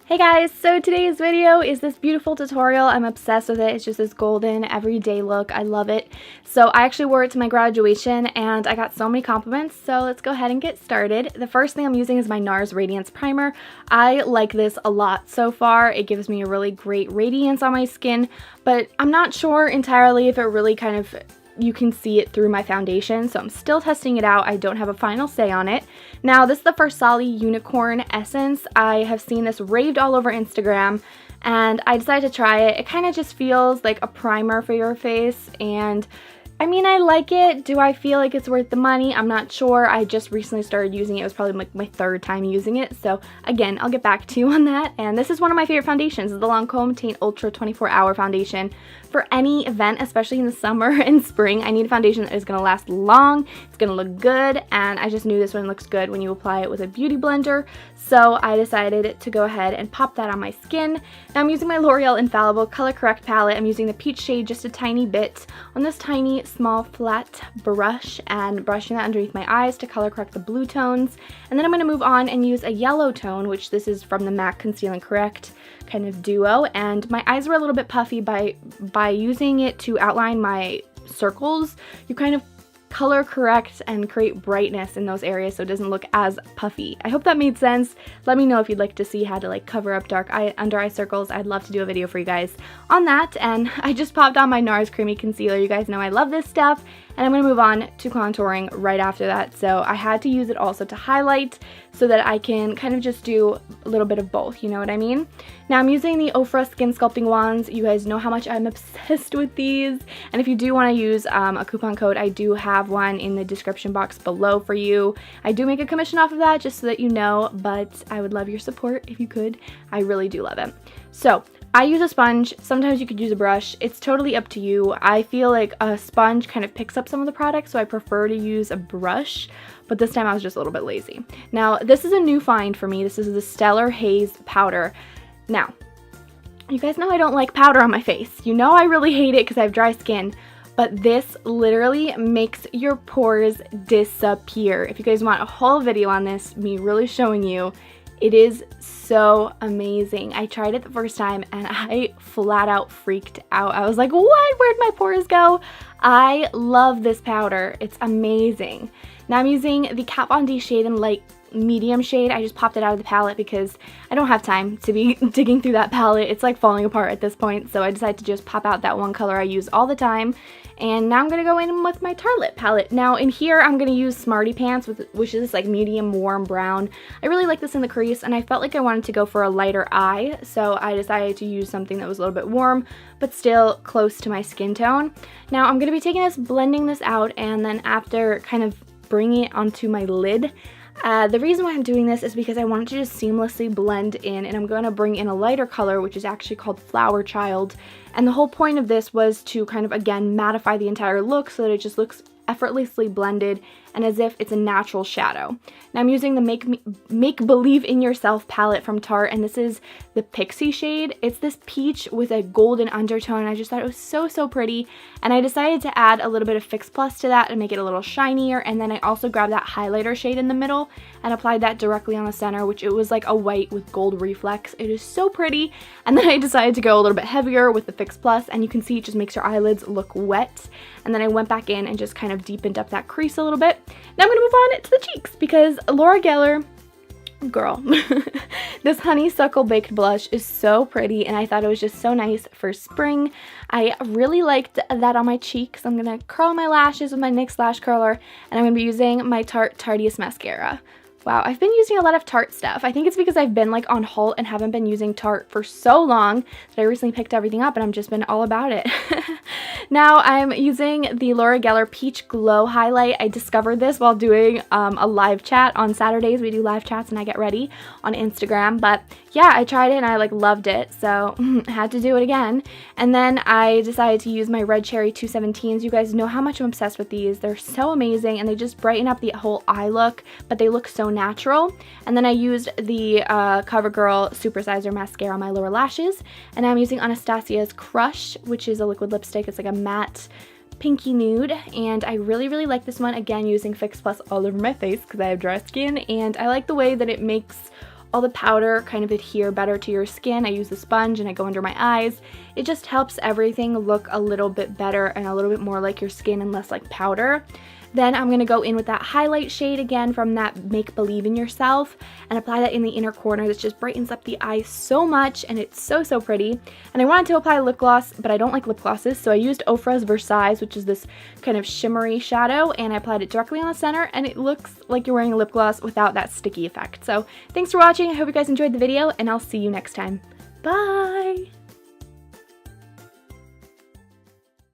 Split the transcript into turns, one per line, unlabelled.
Hey guys, so today's video is this beautiful tutorial. I'm obsessed with it. It's just this golden everyday look. I love it. So I actually wore it to my graduation and I got so many compliments, so let's go ahead and get started. The first thing I'm using is my NARS Radiance Primer. I like this a lot so far. It gives me a really great radiance on my skin, but I'm not sure entirely if it really you can see it through my foundation, so I'm still testing it out. I don't have a final say on it. Now, this is the Farsali Unicorn Essence. I have seen this raved all over Instagram, and I decided to try it. It kind of just feels like a primer for your face, and I mean, I like it. Do I feel like it's worth the money? I'm not sure. I just recently started using it. It was probably like my third time using it. So again, I'll get back to you on that. And this is one of my favorite foundations. It's the Lancome Teint Ultra 24-Hour Foundation. For any event, especially in the summer and spring, I need a foundation that is going to last long. It's going to look good. And I just knew this one looks good when you apply it with a beauty blender. So I decided to go ahead and pop that on my skin. Now I'm using my L'Oreal Infallible Color Correct palette. I'm using the peach shade just a tiny bit on this tiny small flat brush and brushing that underneath my eyes to color correct the blue tones. And then I'm going to move on and use a yellow tone, which this is from the MAC Conceal and Correct kind of duo. And my eyes were a little bit puffy by using it to outline my circles. You kind of color correct and create brightness in those areas so it doesn't look as puffy. I hope that made sense. Let me know if you'd like to see how to cover up dark under eye circles. I'd love to do a video for you guys on that. And I just popped on my NARS Creamy Concealer. You guys know I love this stuff. And I'm going to move on to contouring right after that. So I had to use it also to highlight so that I can kind of just do a little bit of both, you know what I mean? Now I'm using the Ofra Skin Sculpting Wands. You guys know how much I'm obsessed with these. And if you do want to use a coupon code, I do have one in the description box below for you. I do make a commission off of that, just so that you know, but I would love your support if you could. I really do love it. So I use a sponge. Sometimes you could use a brush. It's totally up to you. I feel like a sponge kind of picks up some of the product, so I prefer to use a brush, but this time I was just a little bit lazy. Now, this is a new find for me. This is the Stellar Haze powder. Now, you guys know I don't like powder on my face. You know I really hate it because I have dry skin, but this literally makes your pores disappear. If you guys want a whole video on this, me really showing you, it is so amazing. I tried it the first time and I flat out freaked out. I was like, what? Where'd my pores go? I love this powder. It's amazing. Now I'm using the Kat Von D shade in light medium shade. I just popped it out of the palette because I don't have time to be digging through that palette. It's like falling apart at this point, so I decided to just pop out that one color I use all the time. And now I'm going to go in with my Tartelette palette. Now in here I'm going to use Smarty Pants, which is this like medium warm brown. I really like this in the crease and I felt like I wanted to go for a lighter eye, so I decided to use something that was a little bit warm but still close to my skin tone. Now I'm going to be taking this, blending this out, and then after kind of bringing it onto my lid. The reason why I'm doing this is because I want it to just seamlessly blend in, and I'm going to bring in a lighter color, which is actually called Flower Child. And the whole point of this was to kind of, again, mattify the entire look so that it just looks effortlessly blended and as if it's a natural shadow. Now I'm using the Make Believe in Yourself palette from Tarte, and this is the Pixie shade. It's this peach with a golden undertone, and I just thought it was so pretty, and I decided to add a little bit of Fix Plus to that and make it a little shinier. And then I also grabbed that highlighter shade in the middle and applied that directly on the center, which it was like a white with gold reflex. It is so pretty. And then I decided to go a little bit heavier with the Fix Plus, and you can see it just makes your eyelids look wet. And then I went back in and just kind of deepened up that crease a little bit. Now I'm going to move on to the cheeks because Laura Geller, girl, this Honeysuckle Baked Blush is so pretty, and I thought it was just so nice for spring. I really liked that on my cheeks. I'm going to curl my lashes with my NYX Lash Curler, and I'm going to be using my Tarte Tarteist Mascara. Wow, I've been using a lot of Tarte stuff. I think it's because I've been like on halt and haven't been using Tarte for so long that I recently picked everything up and I've just been all about it. Now I'm using the Laura Geller Peach Glow Highlight. I discovered this while doing a live chat on Saturdays. We do live chats and I get ready on Instagram. But yeah, I tried it and I loved it, so I had to do it again. And then I decided to use my Red Cherry 217s. You guys know how much I'm obsessed with these. They're so amazing and they just brighten up the whole eye look, but they look so natural. And then I used the CoverGirl Supersizer Mascara on my lower lashes. And I'm using Anastasia's Crush, which is a liquid lipstick. It's like a matte pinky nude, and I really like this one, again using Fix Plus all over my face because I have dry skin, and I like the way that it makes all the powder kind of adhere better to your skin. I use the sponge and I go under my eyes. It just helps everything look a little bit better and a little bit more like your skin and less like powder. Then I'm going to go in with that highlight shade again from that Make Believe in Yourself and apply that in the inner corner. This just brightens up the eye so much and it's so, so pretty. And I wanted to apply lip gloss, but I don't like lip glosses, so I used Ofra's Versailles, which is this kind of shimmery shadow, and I applied it directly on the center, and it looks like you're wearing a lip gloss without that sticky effect. So thanks for watching. I hope you guys enjoyed the video, and I'll see you next time. Bye!